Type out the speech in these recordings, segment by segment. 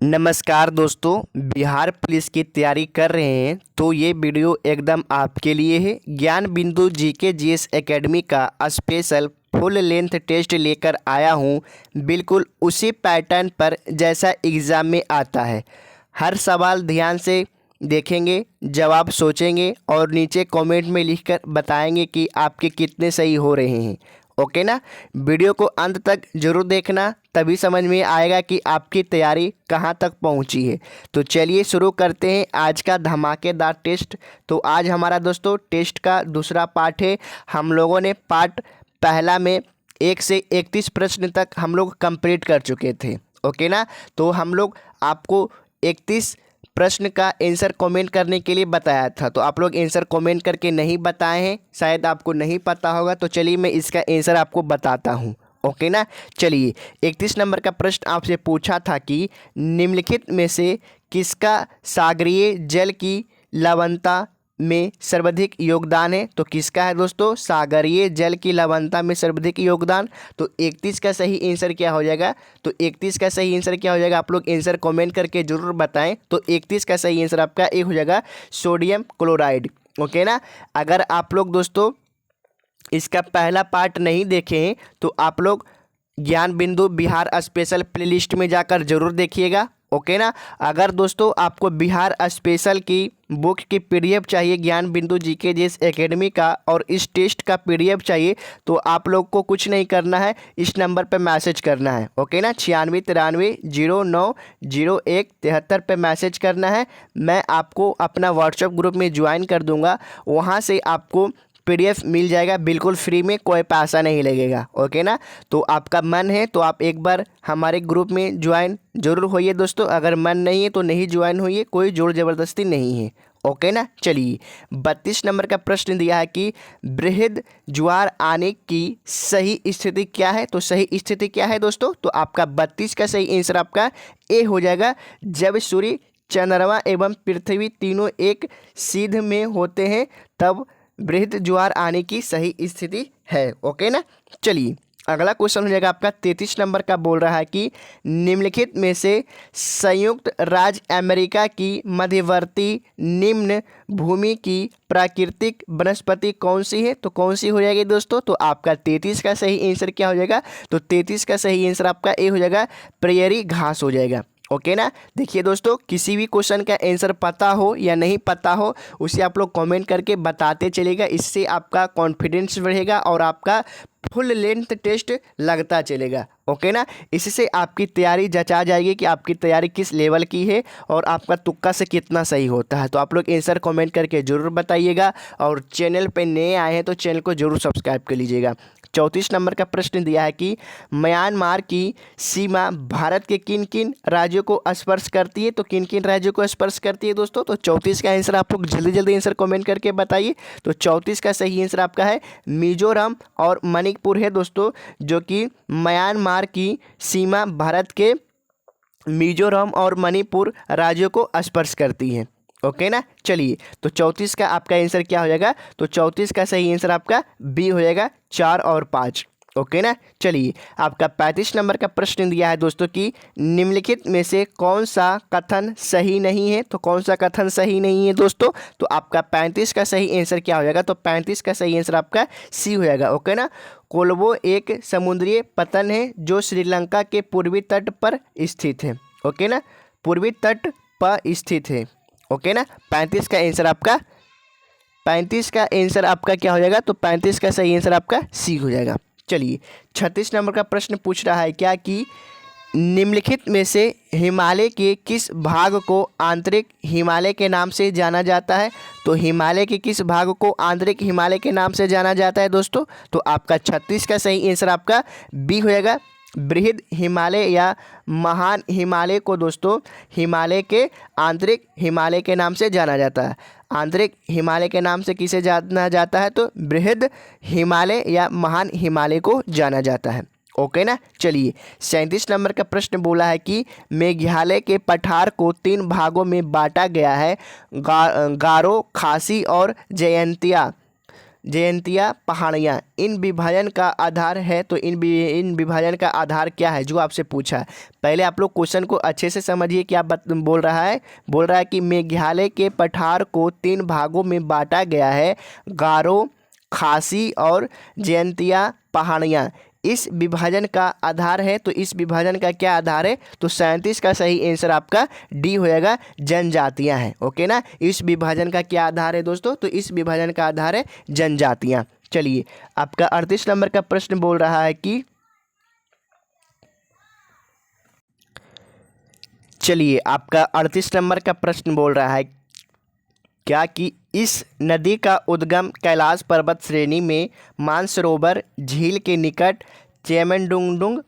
नमस्कार दोस्तों, बिहार पुलिस की तैयारी कर रहे हैं तो ये वीडियो एकदम आपके लिए है। ज्ञान बिंदु जीके जीएस एकेडमी का स्पेशल फुल लेंथ टेस्ट लेकर आया हूँ, बिल्कुल उसी पैटर्न पर जैसा एग्ज़ाम में आता है। हर सवाल ध्यान से देखेंगे, जवाब सोचेंगे और नीचे कमेंट में लिखकर बताएंगे कि आपके कितने सही हो रहे हैं। ओके ना। वीडियो को अंत तक जरूर देखना, तभी समझ में आएगा कि आपकी तैयारी कहाँ तक पहुँची है। तो चलिए शुरू करते हैं आज का धमाकेदार टेस्ट। तो आज हमारा दोस्तों टेस्ट का दूसरा पार्ट है। हम लोगों ने पार्ट पहला में 1 से 31 प्रश्न तक हम लोग कंप्लीट कर चुके थे। ओके ना। तो हम लोग आपको 31 प्रश्न का आंसर कमेंट करने के लिए बताया था, तो आप लोग आंसर कमेंट करके नहीं बताए हैं, शायद आपको नहीं पता होगा। तो चलिए मैं इसका आंसर आपको बताता हूँ। ओके ना। चलिए 31 नंबर का प्रश्न आपसे पूछा था कि निम्नलिखित में से किसका सागरीय जल की लवणता में सर्वाधिक योगदान है। तो किसका है दोस्तों सागरीय जल की लवणता में सर्वाधिक योगदान। तो 31 का सही आंसर क्या हो जाएगा। तो 31 का सही आंसर क्या हो जाएगा, आप लोग आंसर कमेंट करके जरूर बताएं। तो 31 का सही आंसर आपका एक हो जाएगा सोडियम क्लोराइड। ओके ना। अगर आप लोग दोस्तों इसका पहला पार्ट नहीं देखे हैं तो आप लोग ज्ञान बिंदु बिहार स्पेशल प्लेलिस्ट में जाकर जरूर देखिएगा। ओके ना। अगर दोस्तों आपको बिहार स्पेशल की बुक की पीडीएफ चाहिए, ज्ञान बिंदु जीके जीएस एकेडमी का, और इस टेस्ट का पीडीएफ चाहिए, तो आप लोग को कुछ नहीं करना है, इस नंबर पे मैसेज करना है। ओके ना। 9693090173 पे मैसेज करना है। मैं आपको अपना व्हाट्सएप ग्रुप में ज्वाइन कर दूंगा, वहाँ से आपको पीडीएफ मिल जाएगा बिल्कुल फ्री में, कोई पैसा नहीं लगेगा। ओके ना। तो आपका मन है तो आप एक बार हमारे ग्रुप में ज्वाइन जरूर होइए दोस्तों, अगर मन नहीं है तो नहीं ज्वाइन होइए, कोई जोर ज़बरदस्ती नहीं है। ओके ना। चलिए 32 नंबर का प्रश्न दिया है कि बृहद ज्वार आने की सही स्थिति क्या है। तो सही स्थिति क्या है दोस्तों, तो आपका 32 का सही आंसर आपका ए हो जाएगा। जब सूर्य, चंद्रमा एवं पृथ्वी तीनों एक सीध में होते हैं तब बृहद ज्वार आने की सही स्थिति है। ओके ना। चलिए अगला क्वेश्चन हो जाएगा आपका 33 नंबर का। बोल रहा है कि निम्नलिखित में से संयुक्त राज्य अमेरिका की मध्यवर्ती निम्न भूमि की प्राकृतिक वनस्पति कौन सी है। तो कौन सी हो जाएगी दोस्तों, तो आपका 33 का सही आंसर क्या हो जाएगा। तो 33 का सही आंसर आपका ए हो जाएगा, प्रेयरी घास हो जाएगा। ओके ना। देखिए दोस्तों, किसी भी क्वेश्चन का आंसर पता हो या नहीं पता हो, उसे आप लोग कमेंट करके बताते चलेगा, इससे आपका कॉन्फिडेंस बढ़ेगा और आपका फुल लेंथ टेस्ट लगता चलेगा। ओके ना। इससे आपकी तैयारी जचा जाएगी कि आपकी तैयारी किस लेवल की है और आपका तुक्का से कितना सही होता है। तो आप लोग आंसर कमेंट करके ज़रूर बताइएगा, और चैनल पे नए आए हैं तो चैनल को ज़रूर सब्सक्राइब कर लीजिएगा। 34 नंबर का प्रश्न दिया है कि म्यांमार की सीमा भारत के किन किन राज्यों को स्पर्श करती है। तो किन किन राज्यों को स्पर्श करती है दोस्तों, तो 34 का आंसर आप लोग जल्दी जल्दी आंसर कमेंट करके बताइए। तो 34 का सही आंसर आपका है मिजोरम और मणिपुर है दोस्तों, जो कि म्यांमार की सीमा भारत के मिजोरम और मणिपुर राज्यों को स्पर्श करती है। ओके ना। चलिए तो 34 का आपका आंसर क्या हो जाएगा, तो 34 का सही आंसर आपका बी हो जाएगा, 4 और 5। ओके ना। चलिए आपका 35 नंबर का प्रश्न दिया है दोस्तों कि निम्नलिखित में से कौन सा कथन सही नहीं है। तो कौन सा कथन सही नहीं है दोस्तों, तो आपका 35 का सही आंसर क्या हो जाएगा, तो 35 का सही आंसर आपका सी हो जाएगा। ओके ना। कोलंबो एक समुद्री पतन है जो श्रीलंका के पूर्वी तट पर स्थित है। ओके ना। पूर्वी तट पर स्थित है। ओके ना। 35 का आंसर आपका 35 का आंसर आपका क्या हो जाएगा, तो 35 का सही आंसर आपका सी हो जाएगा। चलिए 36 नंबर का प्रश्न पूछ रहा है क्या कि निम्नलिखित में से हिमालय के किस भाग को आंतरिक हिमालय के नाम से जाना जाता है। तो हिमालय के किस भाग को आंतरिक हिमालय के नाम से जाना जाता है दोस्तों, तो आपका 36 का सही आंसर आपका बी हो जाएगा, बृहद हिमालय या महान हिमालय को दोस्तों हिमालय के आंतरिक हिमालय के नाम से जाना जाता है। आंतरिक हिमालय के नाम से किसे जाना जाता है, तो बृहद हिमालय या महान हिमालय को जाना जाता है। ओके ना। चलिए 37 नंबर का प्रश्न बोला है कि मेघालय के पठार को 3 भागों में बांटा गया है, गारो, खासी और जयंतिया। जयंतिया, पहाड़ियाँ, इन विभाजन का आधार है। तो इन विभाजन का आधार क्या है जो आपसे पूछा है। पहले आप लोग क्वेश्चन को अच्छे से समझिए। क्या बोल रहा है? बोल रहा है कि मेघालय के पठार को 3 भागों में बांटा गया है, गारो, खासी और जयंतिया पहाड़ियाँ। इस विभाजन का आधार है। तो इस विभाजन का क्या आधार है? तो 37 का सही आंसर आपका डी हो जाएगा, जनजातियां हैं। ओके ना। इस विभाजन का क्या आधार है दोस्तों? तो इस विभाजन का आधार है जनजातियां। चलिए, आपका 38 नंबर का प्रश्न बोल रहा है कि आपका 38 नंबर का प्रश्न बोल रहा है क्या कि इस नदी का उद्गम कैलाश पर्वत श्रेणी में मानसरोवर झील के निकट चेमनडुंगडुंग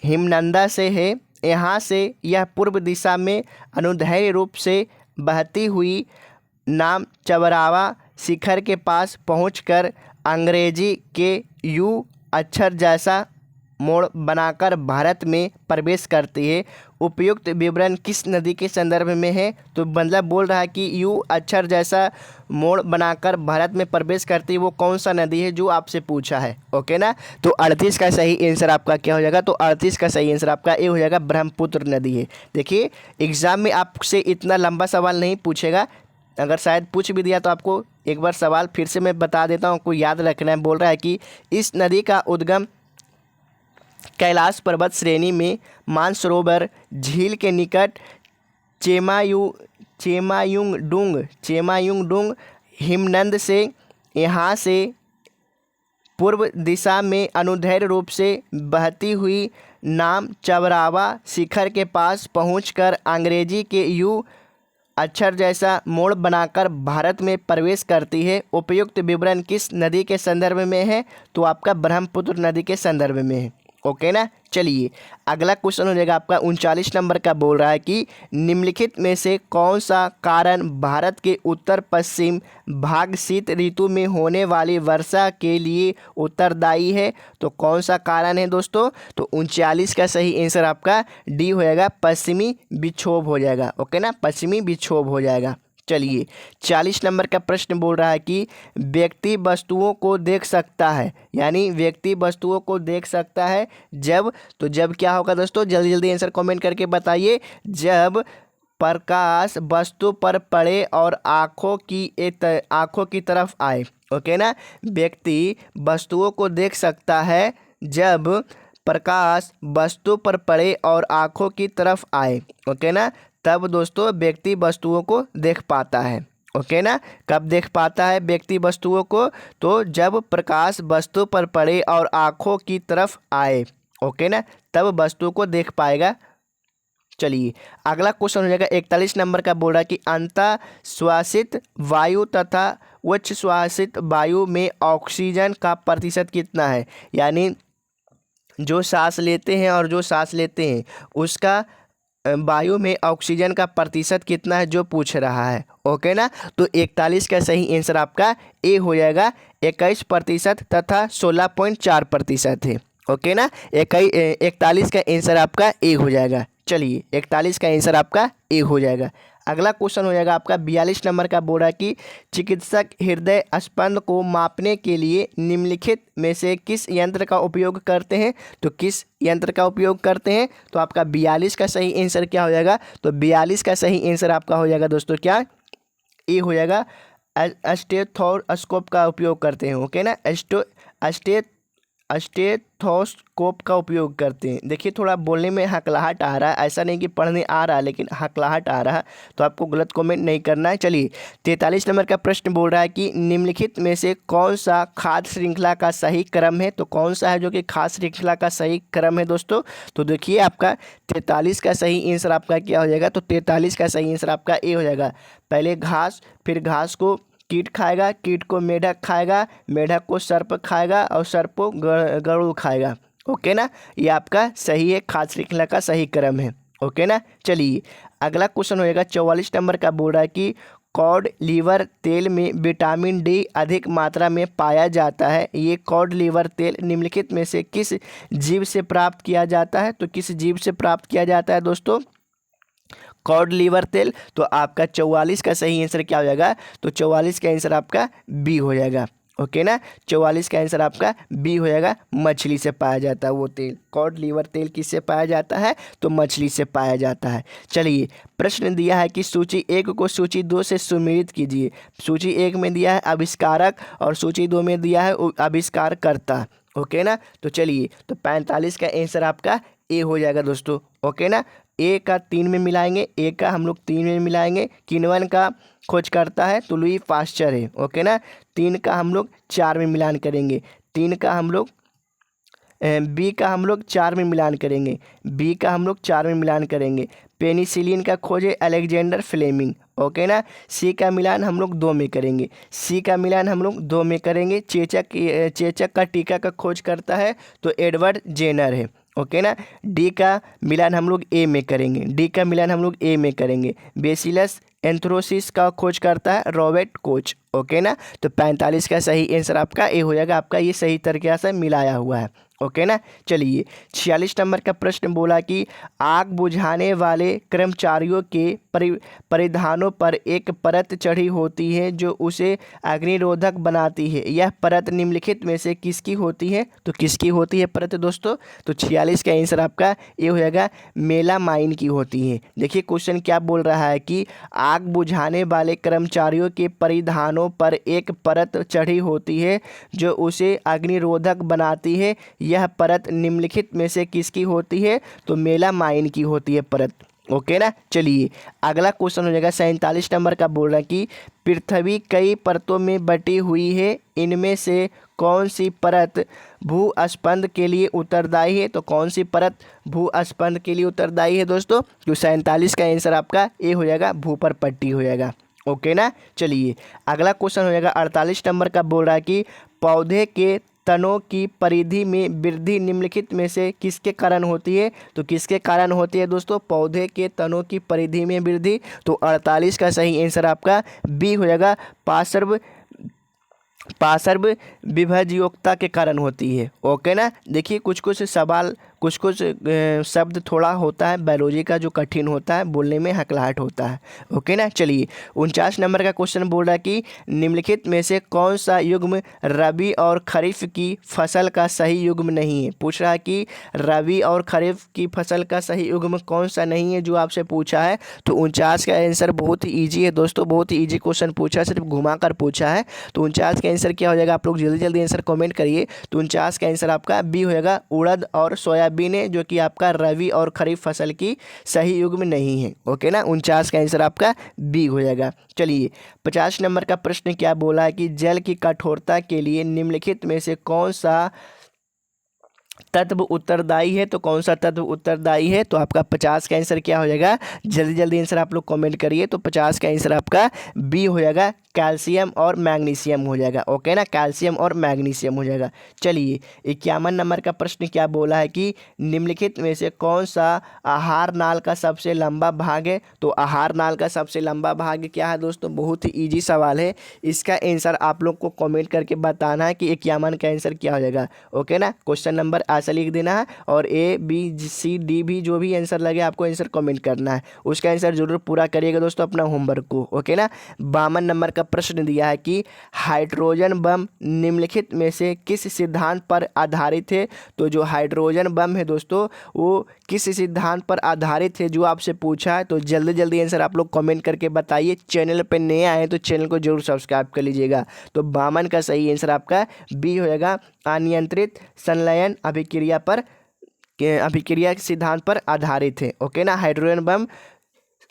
हिमनंदा से है। यहाँ से यह पूर्व दिशा में अनुदैर्ध्य रूप से बहती हुई नाम चबरावा शिखर के पास पहुंचकर अंग्रेजी के यू अक्षर जैसा मोड़ बनाकर भारत में प्रवेश करती है। उपयुक्त विवरण किस नदी के संदर्भ में है? तो मतलब बोल रहा है कि यू अक्षर जैसा मोड़ बनाकर भारत में प्रवेश करती है, वो कौन सा नदी है जो आपसे पूछा है। ओके ना। तो 38 का सही आंसर आपका क्या हो जाएगा? तो 38 का सही आंसर आपका ए हो जाएगा, ब्रह्मपुत्र नदी है। देखिए, एग्जाम में आपसे इतना लंबा सवाल नहीं पूछेगा। अगर शायद पूछ भी दिया तो आपको एक बार सवाल फिर से मैं बता देता हूँ, आपको याद रखना है। बोल रहा है कि इस नदी का उद्गम कैलाश पर्वत श्रेणी में मानसरोवर झील के निकट चेमायुंगडुंग हिमनद से, यहाँ से पूर्व दिशा में अनुदैर्ध्य रूप से बहती हुई नाम चबरावा शिखर के पास पहुंचकर अंग्रेजी के यू अक्षर जैसा मोड़ बनाकर भारत में प्रवेश करती है। उपयुक्त विवरण किस नदी के संदर्भ में है? तो आपका ब्रह्मपुत्र नदी के संदर्भ में है। ओके ना। चलिए, अगला क्वेश्चन हो जाएगा आपका 39 नंबर का। बोल रहा है कि निम्नलिखित में से कौन सा कारण भारत के उत्तर पश्चिम भाग शीत ऋतु में होने वाली वर्षा के लिए उत्तरदायी है? तो कौन सा कारण है दोस्तों? तो 39 का सही आंसर आपका डी हो जाएगा, पश्चिमी विक्षोभ हो जाएगा। ओके ना, पश्चिमी विक्षोभ हो जाएगा। चलिए, 40 नंबर का प्रश्न बोल रहा है कि व्यक्ति वस्तुओं को देख सकता है, यानी व्यक्ति वस्तुओं को देख सकता है जब, तो जब क्या होगा दोस्तों? जल्दी जल्दी आंसर कमेंट करके बताइए। जब प्रकाश वस्तु पर पड़े और आँखों की तरफ आए। ओके ना। व्यक्ति वस्तुओं को देख सकता है जब प्रकाश वस्तु पर पड़े और आँखों की तरफ आए। ओके ना। तब दोस्तों व्यक्ति वस्तुओं को देख पाता है। ओके ना। कब देख पाता है व्यक्ति वस्तुओं को? तो जब प्रकाश वस्तु पर पड़े और आँखों की तरफ आए। ओके ना, तब वस्तु को देख पाएगा। चलिए, अगला क्वेश्चन हो जाएगा 41 नंबर का। बोल रहा है कि अंतःश्वासित वायु तथा उच्च श्वासित वायु में ऑक्सीजन का प्रतिशत कितना है? यानी जो सांस लेते हैं और जो सांस लेते हैं उसका वायु में ऑक्सीजन का प्रतिशत कितना है जो पूछ रहा है। ओके ना। तो 41 का सही आंसर आपका ए हो जाएगा, 21% तथा 16.4% है। ओके ना। 41 का आंसर आपका ए हो जाएगा। चलिए, 41 का आंसर आपका ए हो जाएगा। अगला क्वेश्चन हो जाएगा आपका 42 नंबर का। बोल रहा है कि चिकित्सक हृदय स्पंद को मापने के लिए निम्नलिखित में से किस यंत्र का उपयोग करते हैं? तो किस यंत्र का उपयोग करते हैं? तो आपका 42 का सही आंसर क्या हो जाएगा? तो 42 का सही आंसर आपका हो जाएगा दोस्तों क्या? ए हो जाएगा, स्टेथोस्कोप का उपयोग करते हैं। ओके ना। स्टेथोस्कोप का उपयोग करते हैं। देखिए, थोड़ा बोलने में हकलाहट आ रहा है, ऐसा नहीं कि पढ़ने आ रहा है, लेकिन हकलाहट आ रहा है, तो आपको गलत कमेंट नहीं करना है। चलिए, 43 नंबर का प्रश्न बोल रहा है कि निम्नलिखित में से कौन सा खाद्य श्रृंखला का सही क्रम है? तो कौन सा है जो कि खाद्य श्रृंखला का सही क्रम है दोस्तों? तो देखिए, आपका 43 का सही आंसर आपका क्या हो जाएगा? तो 43 का सही आंसर आपका ए हो जाएगा। पहले घास, फिर घास को कीट खाएगा, कीट को मेढक खाएगा, मेढक को सर्प खाएगा और सर्प को गरुड़ खाएगा। ओके ना। ये आपका सही है, खाद्य श्रृंखला का सही क्रम है। ओके ना। चलिए, अगला क्वेश्चन होएगा 44 नंबर का। बोल रहा है कि कॉड लीवर तेल में विटामिन डी अधिक मात्रा में पाया जाता है। ये कॉड लीवर तेल निम्नलिखित में से किस जीव से प्राप्त किया जाता है? तो किस जीव से प्राप्त किया जाता है दोस्तों कॉड लीवर तेल? तो आपका 44 का सही आंसर क्या हो जाएगा? तो 44 का आंसर आपका बी हो जाएगा। ओके ना। 44 का आंसर आपका बी हो जाएगा, मछली से पाया जाता है वो तेल। कॉड लिवर तेल किससे पाया जाता है, तो मछली से पाया जाता है। चलिए, प्रश्न दिया है कि सूची 1 को सूची 2 से सुमेलित कीजिए। सूची 1 में दिया है आविष्कारक और सूची 2 में दिया है आविष्कारकर्ता। ओके ना। तो चलिए, तो 45 का आंसर आपका ए हो जाएगा दोस्तों। ओके ना। ए का 3 में मिलाएंगे, ए का हम लोग 3 में मिलाएंगे। किण्वन का खोज करता है तो लुई पास्चर है। ओके ना। 3 का हम लोग 4 में मिलान करेंगे। 3 का हम लोग बी का हम लोग 4 में मिलान करेंगे। बी का हम लोग 4 में मिलान करेंगे। पेनिसिलिन का खोज है अलेक्जेंडर फ्लेमिंग। ओके ना। सी का मिलान हम लोग 2 में करेंगे। सी का मिलान हम लोग 2 में करेंगे। चेचक का टीका का खोज करता है तो एडवर्ड जेनर है। ओके ना। डी का मिलान हम लोग ए में करेंगे। डी का मिलान हम लोग ए में करेंगे। बेसिलस एंथ्रोसिस का खोज करता है रॉबर्ट कोच। ओके ना। तो 45 का सही आंसर आपका ए हो जाएगा। आपका ये सही तरीके से मिलाया हुआ है। ओके ना। चलिए, 46 नंबर का प्रश्न बोला कि आग बुझाने वाले कर्मचारियों के परिधानों पर एक परत चढ़ी होती है जो उसे अग्निरोधक बनाती है। यह परत निम्नलिखित में से किसकी होती है, तो किसकी होती है परत दोस्तों, तो 46 का आंसर आपका ये हो जाएगा, मेलामाइन की होती है। देखिए क्वेश्चन क्या बोल रहा है कि आग बुझाने वाले कर्मचारियों के परिधानों पर एक परत चढ़ी होती है जो उसे अग्निरोधक बनाती है। यह परत निम्नलिखित में से किसकी होती है, तो मेलामाइन की होती है परत। ओके ना। चलिए, अगला क्वेश्चन हो जाएगा 47 नंबर का। बोल रहा है कि पृथ्वी कई परतों में बटी हुई है, इनमें से कौन सी परत भूस्पंद के लिए उत्तरदायी है, तो कौन सी परत भूस्पंद के लिए उत्तरदायी है दोस्तों, तो 47 का आंसर आपका ए हो जाएगा, भूपर पट्टी हो जाएगा। ओके ना। चलिए, अगला क्वेश्चन हो जाएगा 48 नंबर का। बोल रहा है कि पौधे के तनों की परिधि में वृद्धि निम्नलिखित में से किसके कारण होती है, तो किसके कारण होती है दोस्तों, पौधे के तनों की परिधि में वृद्धि। तो 48 का सही आंसर आपका बी हो जाएगा, पार्श्व विभज्योक्ता के कारण होती है। ओके ना। देखिए कुछ कुछ सवाल, कुछ कुछ शब्द थोड़ा होता है बायोलॉजी का जो कठिन होता है, बोलने में हकलाहट होता है। ओके ना। चलिए, 49 नंबर का क्वेश्चन बोल रहा है कि निम्नलिखित में से कौन सा युग्म रबी और खरीफ की फसल का सही युग्म नहीं है। पूछ रहा है कि रबी और खरीफ की फसल का सही युग्म कौन सा नहीं है जो आपसे पूछा है। तो 49 का आंसर बहुत ही ईजी है दोस्तों, बहुत ही ईजी क्वेश्चन पूछा है, सिर्फ घुमा कर पूछा है। तो 49 का आंसर क्या हो जाएगा, आप लोग जल्दी जल्दी आंसर कमेंट करिए। तो 49 का आंसर आपका बी हो जाएगा, उड़द और सोयाबीन है, जो कि आपका रबी और खरीफ फसल की सही युग्म नहीं है। ओके ना। 49 का आंसर आपका बी हो जाएगा। चलिए, 50 नंबर का प्रश्न क्या बोला है कि जल की कठोरता के लिए निम्नलिखित में से कौन सा तत्व उत्तरदायी है, तो कौन सा तत्व उत्तरदायी है, तो आपका 50 का आंसर क्या हो जाएगा, जल्दी जल्दी आंसर आप लोग कमेंट करिए। तो 50 का आंसर आपका बी हो जाएगा, कैल्शियम और मैग्नीशियम हो जाएगा। ओके ना। कैल्शियम और मैग्नीशियम हो जाएगा। चलिए, 51 नंबर का प्रश्न क्या बोला है कि निम्नलिखित में से कौन सा आहार नाल का सबसे लंबा भाग है, तो आहार नाल का सबसे लंबा भाग क्या है दोस्तों, बहुत ही ईजी सवाल है। इसका आंसर आप लोग को कमेंट करके बताना है कि 51 का आंसर क्या हो जाएगा। ओके ना। क्वेश्चन नंबर ऐसा लिख देना है और ए बी सी डी भी जो भी आंसर लगे आपको आंसर कमेंट करना है, उसका आंसर जरूर पूरा करिएगा दोस्तों अपना होमवर्क को। ओके ना। 52 नंबर का प्रश्न दिया है कि हाइड्रोजन बम निम्नलिखित में से किस सिद्धांत पर आधारित है। तो जो हाइड्रोजन बम है दोस्तों वो किस सिद्धांत पर आधारित है जो आपसे पूछा है। तो जल्दी जल्दी आंसर आप लोग कमेंट करके बताइए। चैनल पर नए आए तो चैनल को जरूर सब्सक्राइब कर लीजिएगा। तो 52 का सही आंसर आपका बी हो जाएगा, अनियंत्रित संलयन अभिक्रिया पर, अभिक्रिया के सिद्धांत पर आधारित है। ओके ना। हाइड्रोजन बम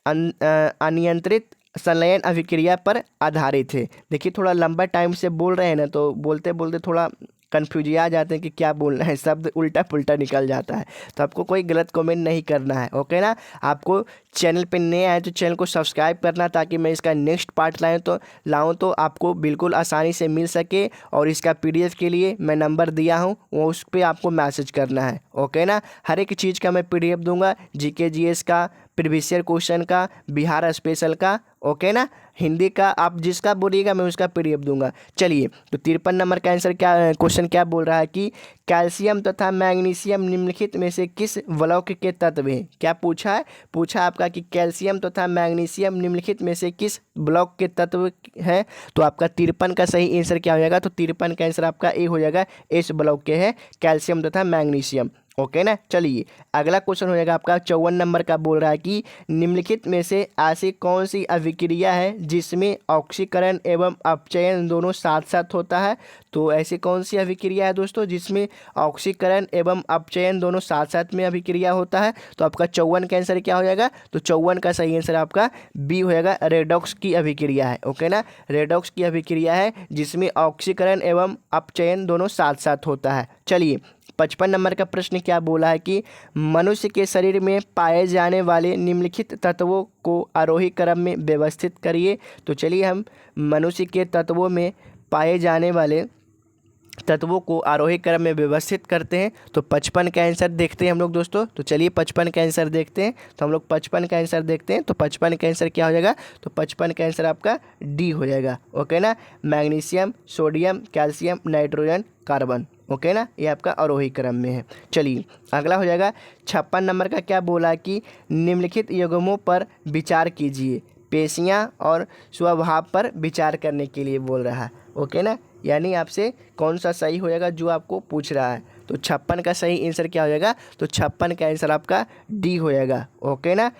अनियंत्रित संलयन अभिक्रिया पर आधारित है। देखिए थोड़ा लंबा टाइम से बोल रहे हैं ना, तो बोलते बोलते थोड़ा कन्फ्यूज आ जाते हैं कि क्या बोलना है, शब्द उल्टा पुल्टा निकल जाता है। तो आपको कोई गलत कमेंट नहीं करना है। ओके ना। आपको चैनल पे नए आए तो चैनल को सब्सक्राइब करना, ताकि मैं इसका नेक्स्ट पार्ट लाऊं तो आपको बिल्कुल आसानी से मिल सके। और इसका PDF के लिए मैं नंबर दिया हूं, वो उस पर आपको मैसेज करना है। ओके ना। हर एक चीज़ का मैं PDF दूंगा, GK GS का, प्रीवियस ईयर क्वेश्चन का, बिहार स्पेशल का। ओके ना। हिंदी का आप जिसका बोलिएगा मैं उसका पीडीएफ दूंगा। चलिए, तो 53 नंबर का आंसर क्या, क्वेश्चन क्या बोल रहा है कि कैल्शियम तथा मैग्नीशियम निम्नलिखित में से किस ब्लॉक के तत्व हैं। क्या पूछा है, पूछा आपका कि कैल्शियम तथा मैग्नीशियम निम्नलिखित में से किस ब्लॉक के तत्व हैं। तो आपका 53 का सही आंसर क्या हो जाएगा, तो 53 का आंसर आपका ए हो जाएगा, इस ब्लॉक के है कैल्शियम तथा मैग्नीशियम। ओके ना। चलिए, अगला क्वेश्चन हो जाएगा आपका 54 नंबर का, बोल रहा है कि निम्नलिखित में से ऐसी कौन सी अभिक्रिया है जिसमें ऑक्सीकरण एवं अपचयन दोनों साथ साथ होता है। तो ऐसी कौन सी अभिक्रिया है दोस्तों जिसमें ऑक्सीकरण एवं अपचयन दोनों साथ साथ में अभिक्रिया होता है। तो आपका 54 का आंसर क्या हो जाएगा, तो 54 का सही आंसर आपका बी हो जाएगा, रेडॉक्स की अभिक्रिया है। ओके ना, रेडॉक्स की अभिक्रिया है जिसमें ऑक्सीकरण एवं अपचयन दोनों साथ साथ होता है। चलिए, 55 नंबर का प्रश्न क्या बोला है कि मनुष्य के शरीर में पाए जाने वाले निम्नलिखित तत्वों को आरोही क्रम में व्यवस्थित करिए। तो चलिए, हम मनुष्य के तत्वों में पाए जाने वाले तत्वों को आरोही क्रम में व्यवस्थित करते हैं। तो 55 का आंसर देखते हैं हम लोग दोस्तों। तो चलिए 55 का आंसर देखते हैं। तो हम लोग 55 का आंसर देखते हैं। तो 55 का आंसर क्या हो जाएगा, तो 55 का आंसर आपका डी हो जाएगा। ओके ना, magnesium, sodium, calcium, nitrogen, carbon. Okay ना, ये आपका आरोही क्रम में है। चलिए, अगला हो जाएगा 56 नंबर का, क्या बोला कि निम्नलिखित युग्मों पर विचार कीजिए। पेशियाँ और स्वभाव पर विचार करने के लिए बोल रहा है। ओके ना, यानी आपसे कौन सा सही हो जाएगा जो आपको पूछ रहा है। तो 56 का सही आंसर क्या हो जाएगा, तो 56 का आंसर आपका डी हो जाएगा। ओके ना,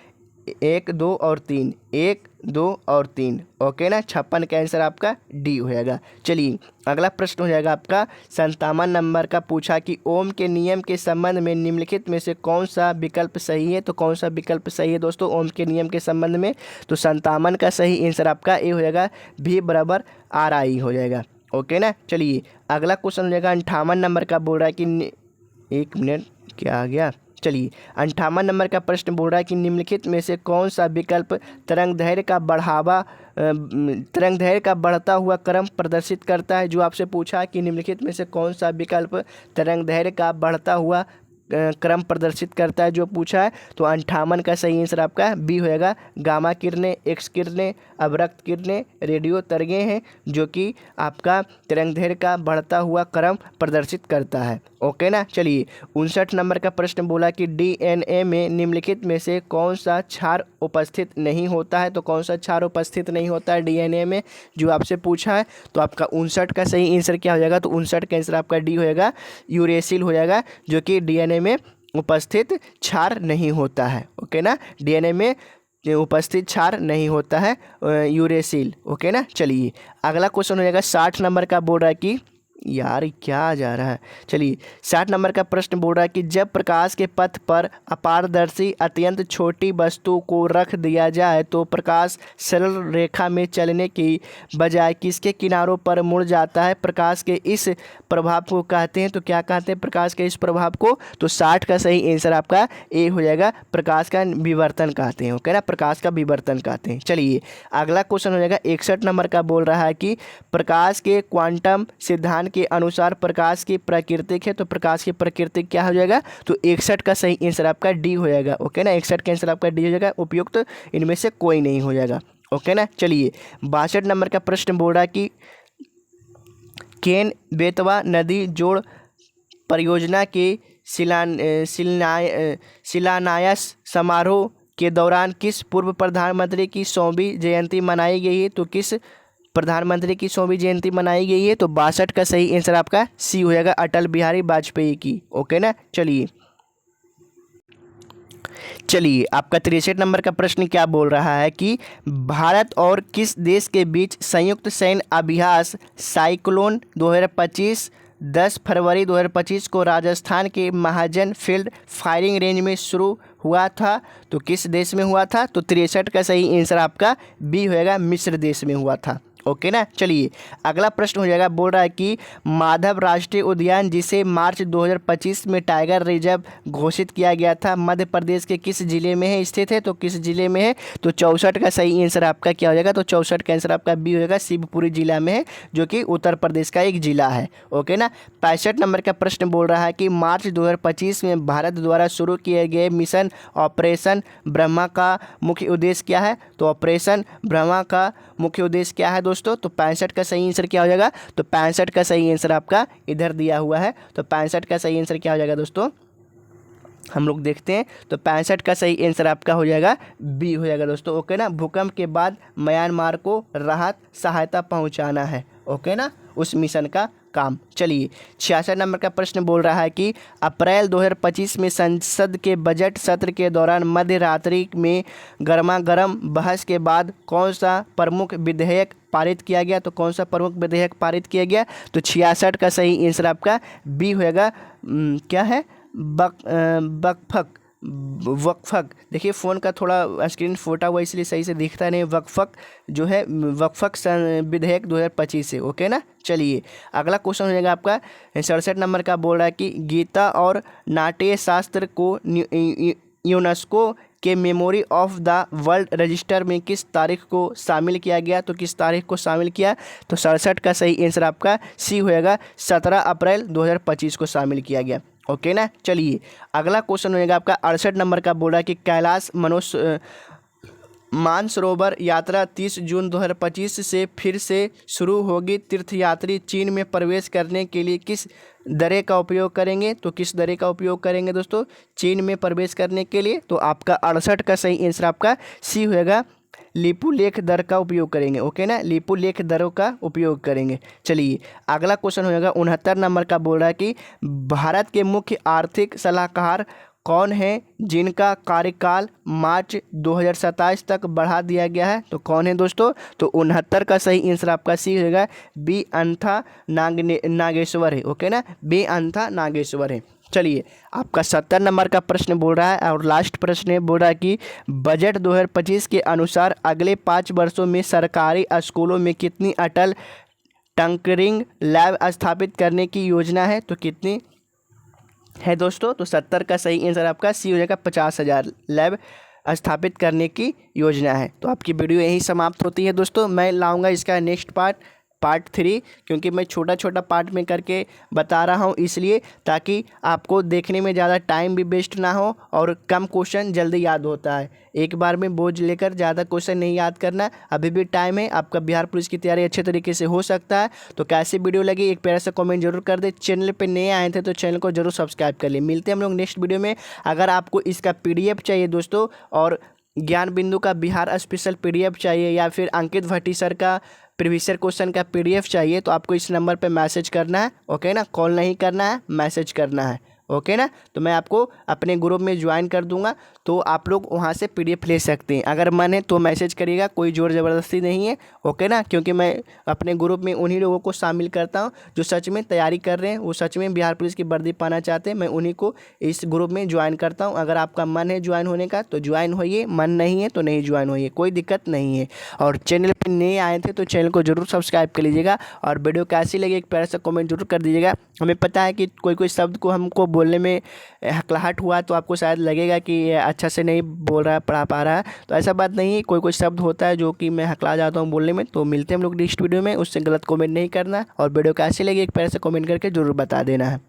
1, 2 और 3, 1, 2 और 3। ओके ना, 56 का आंसर आपका डी हो जाएगा। चलिए, अगला प्रश्न हो जाएगा आपका 57 नंबर का, पूछा कि ओम के नियम के संबंध में निम्नलिखित में से कौन सा विकल्प सही है। तो कौन सा विकल्प सही है दोस्तों ओम के नियम के संबंध में, तो 57 का सही आंसर आपका ए हो जाएगा, भी बराबर आर आई हो जाएगा। ओके ना। चलिए, अगला क्वेश्चन हो जाएगा 58 नंबर का, बोल रहा है कि एक मिनट, क्या आ गया। चलिए, 58 नंबर का प्रश्न बोल रहा है कि निम्नलिखित में से कौन सा विकल्प तरंगदैर्घ्य का बढ़ता हुआ क्रम प्रदर्शित करता है। जो आपसे पूछा है कि निम्नलिखित में से कौन सा विकल्प तरंगदैर्घ्य का बढ़ता हुआ क्रम प्रदर्शित करता है, जो पूछा है। तो 58 का सही आंसर आपका बी होएगा, गामा किरणें, एक्स किरणें, अवरक्त किरणें, रेडियो तरंगें हैं जो कि आपका तरंगदैर्घ्य का बढ़ता हुआ क्रम प्रदर्शित करता है। ओके ना। चलिए, 59 नंबर का प्रश्न बोला कि डीएनए में निम्नलिखित में से कौन सा क्षार उपस्थित नहीं होता है। तो कौन सा क्षार उपस्थित नहीं होता है डीएनए में, जो आपसे पूछा है। तो आपका 59 का सही आंसर क्या हो जाएगा, तो 59 का आंसर आपका डी होएगा, यूरेसिल हो जाएगा, जो कि डीएनए में उपस्थित क्षार नहीं होता है। ओके ना, डीएनए में उपस्थित क्षार नहीं होता है, यूरेसिल। ओके ना। चलिए, अगला क्वेश्चन हो जाएगा 60 नंबर का, बोल रहा है कि यार क्या आ जा रहा है। चलिए, 60 नंबर का प्रश्न बोल रहा है कि जब प्रकाश के पथ पर अपारदर्शी अत्यंत छोटी वस्तु को रख दिया जाए तो प्रकाश सरल रेखा में चलने की बजाय किसके किनारों पर मुड़ जाता है। प्रकाश के इस प्रभाव को कहते हैं, तो क्या कहते हैं प्रकाश के इस प्रभाव को, तो 60 का सही आंसर आपका ए हो जाएगा, प्रकाश का विवर्तन कहते हैं। ओके ना, प्रकाश का विवर्तन कहते हैं। चलिए, अगला क्वेश्चन हो जाएगा 61 नंबर का, बोल रहा है कि प्रकाश के क्वांटम सिद्धांत के अनुसार प्रकाश की प्राकृतिक है। तो प्रकाश की प्राकृतिक क्या हो जाएगा, तो 61 का सही आंसर आपका डी हो जाएगा। ओके ना, 61 का आंसर आपका डी हो जाएगा, उपयुक्त इनमें से कोई नहीं हो जाएगा। ओके ना। चलिए, 62 नंबर का प्रश्न बोल रहा है कि केन बेतवा नदी जोड़ परियोजना के शिलान्यास समारोह के दौरान किस पूर्व प्रधानमंत्री की 100वीं जयंती मनाई गई है। तो किस प्रधानमंत्री की 100वीं जयंती मनाई गई है, तो 62 का सही आंसर आपका सी हो जाएगा, अटल बिहारी वाजपेयी की। ओके ना। चलिए, आपका 63 नंबर का प्रश्न क्या बोल रहा है कि भारत और किस देश के बीच संयुक्त सैन्य अभ्यास साइक्लोन 2025 10 फरवरी 2025 को राजस्थान के महाजन फील्ड फायरिंग रेंज में शुरू हुआ था। तो किस देश में हुआ था, तो 63 का सही आंसर आपका बी होएगा, मिस्र देश में हुआ था। ओके ना। चलिए, अगला प्रश्न हो जाएगा, बोल रहा है कि माधव राष्ट्रीय उद्यान जिसे मार्च 2025 में टाइगर रिजर्व घोषित किया गया था, मध्य प्रदेश के किस जिले में है स्थित है। तो किस जिले में है, तो 64 का सही आंसर आपका क्या हो जाएगा, तो 64 का आंसर आपका बी होगा, शिवपुरी जिला में है, जो कि उत्तर प्रदेश का एक जिला है। ओके ना। 65 नंबर का प्रश्न बोल रहा है कि मार्च 2025 में भारत द्वारा शुरू किए गए मिशन ऑपरेशन ब्रह्मा का मुख्य उद्देश्य क्या है। तो तो ऑपरेशन ब्रह्मा का मुख्य उद्देश्य क्या है दोस्तों? तो 65 का सही आंसर क्या हो जाएगा? तो 65 का सही आंसर आपका इधर दिया हुआ है। तो 65 का सही आंसर क्या हो जाएगा दोस्तों? हम लोग देखते हैं। तो 65 का सही आंसर आपका हो जाएगा बी हो जाएगा दोस्तों। ओके ना, भूकंप के बाद म्यांमार को राहत सहायता पहुंचाना है। ओके ना, उस मिशन का काम। चलिए 66 नंबर का प्रश्न बोल रहा है कि अप्रैल 2025 में संसद के बजट सत्र के दौरान मध्य रात्रि में गर्मा गर्म बहस के बाद कौन सा प्रमुख विधेयक पारित किया गया? तो कौन सा प्रमुख विधेयक पारित किया गया? तो 66 का सही आंसर आपका बी होएगा। क्या है? वक्फक। देखिए फ़ोन का थोड़ा स्क्रीन फोटा हुआ इसलिए सही से दिखता नहीं। वक्फक जो है वक्फक विधेयक 2025 से। ओके ना, चलिए अगला क्वेश्चन हो जाएगा आपका 67 नंबर का। बोल रहा है कि गीता और नाट्य शास्त्र को यूनेस्को के memory of the world register में किस तारीख को शामिल किया गया? तो किस तारीख को शामिल किया? तो 67 का सही आंसर आपका सी होएगा, 17 अप्रैल 2025 को शामिल किया गया। ओके ना, चलिए अगला क्वेश्चन होएगा आपका 68 नंबर का। बोल रहा है कि कैलाश मानसरोवर यात्रा 30 जून 2025 से फिर से शुरू होगी। तीर्थयात्री चीन में प्रवेश करने के लिए किस दरे का उपयोग करेंगे? तो किस दरे का उपयोग करेंगे दोस्तों चीन में प्रवेश करने के लिए? तो आपका 68 का सही आंसर आपका सी होएगा, लिपुलेख दर का उपयोग करेंगे। ओके ना, लिपुलेख दरों का उपयोग करेंगे। चलिए अगला क्वेश्चन हो जाएगा 69 नंबर का। बोल रहा है कि भारत के मुख्य आर्थिक सलाहकार कौन है जिनका कार्यकाल मार्च 2027 तक बढ़ा दिया गया है? तो कौन है दोस्तों? तो 69 का सही आंसर आपका सी होगा, बी अंथा नागेश्वर है। ओके ना, बी अंथा नागेश्वर है। चलिए आपका 70 नंबर का प्रश्न बोल रहा है और लास्ट प्रश्न है। बोल रहा है कि बजट 2025 के अनुसार अगले 5 वर्षों में सरकारी स्कूलों में कितनी अटल टंकरिंग लैब स्थापित करने की योजना है? तो कितनी है दोस्तों? तो 70 का सही आंसर आपका सी हो जाएगा, 50,000 लैब स्थापित करने की योजना है। तो आपकी वीडियो यहीं समाप्त होती है दोस्तों। मैं लाऊंगा इसका नेक्स्ट पार्ट 3, क्योंकि मैं छोटा छोटा पार्ट में करके बता रहा हूँ इसलिए, ताकि आपको देखने में ज़्यादा टाइम भी वेस्ट ना हो और कम क्वेश्चन जल्दी याद होता है। एक बार में बोझ लेकर ज़्यादा क्वेश्चन नहीं याद करना, अभी भी टाइम है। आपका बिहार पुलिस की तैयारी अच्छे तरीके से हो सकता है। तो कैसी वीडियो लगी एक प्यारा सा कमेंट जरूर कर दे। चैनल पे नए आए थे तो चैनल को जरूर सब्सक्राइब कर लिए। मिलते हैं हम लोग नेक्स्ट वीडियो में। अगर आपको इसका PDF चाहिए दोस्तों और ज्ञान बिंदु का बिहार स्पेशल PDF चाहिए या फिर अंकित भट्टी सर का प्रीवियस ईयर क्वेश्चन का PDF चाहिए, तो आपको इस नंबर पे मैसेज करना है। ओके ना, कॉल नहीं करना है, मैसेज करना है। ओके ना, तो मैं आपको अपने ग्रुप में ज्वाइन कर दूंगा, तो आप लोग वहां से PDF ले सकते हैं। अगर मन है तो मैसेज करिएगा, कोई ज़ोर ज़बरदस्ती नहीं है। ओके ना, क्योंकि मैं अपने ग्रुप में उन्हीं लोगों को शामिल करता हूं जो सच में तैयारी कर रहे हैं, वो सच में बिहार पुलिस की वर्दी पाना चाहते हैं। मैं उन्हीं को इस ग्रुप में ज्वाइन करता हूँ। अगर आपका मन है ज्वाइन होने का तो ज्वाइन होइए, मन नहीं है तो नहीं ज्वाइन होइए, कोई दिक्कत नहीं है। और चैनल पर नए आए थे तो चैनल को जरूर सब्सक्राइब कर लीजिएगा और वीडियो कैसी लगी एक प्यारा सा कमेंट जरूर कर दीजिएगा। हमें पता है कि कोई कोई शब्द को हमको बोलने में हकलाहट हुआ तो आपको शायद लगेगा कि ये अच्छा से नहीं बोल रहा है, पढ़ा पा रहा है, तो ऐसा बात नहीं है। कोई कोई शब्द होता है जो कि मैं हकला जाता हूँ बोलने में। तो मिलते हैं हम लोग नेक्स्ट वीडियो में, उससे गलत कमेंट नहीं करना और वीडियो कैसी लगी एक प्यारा सा कमेंट करके जरूर बता देना है।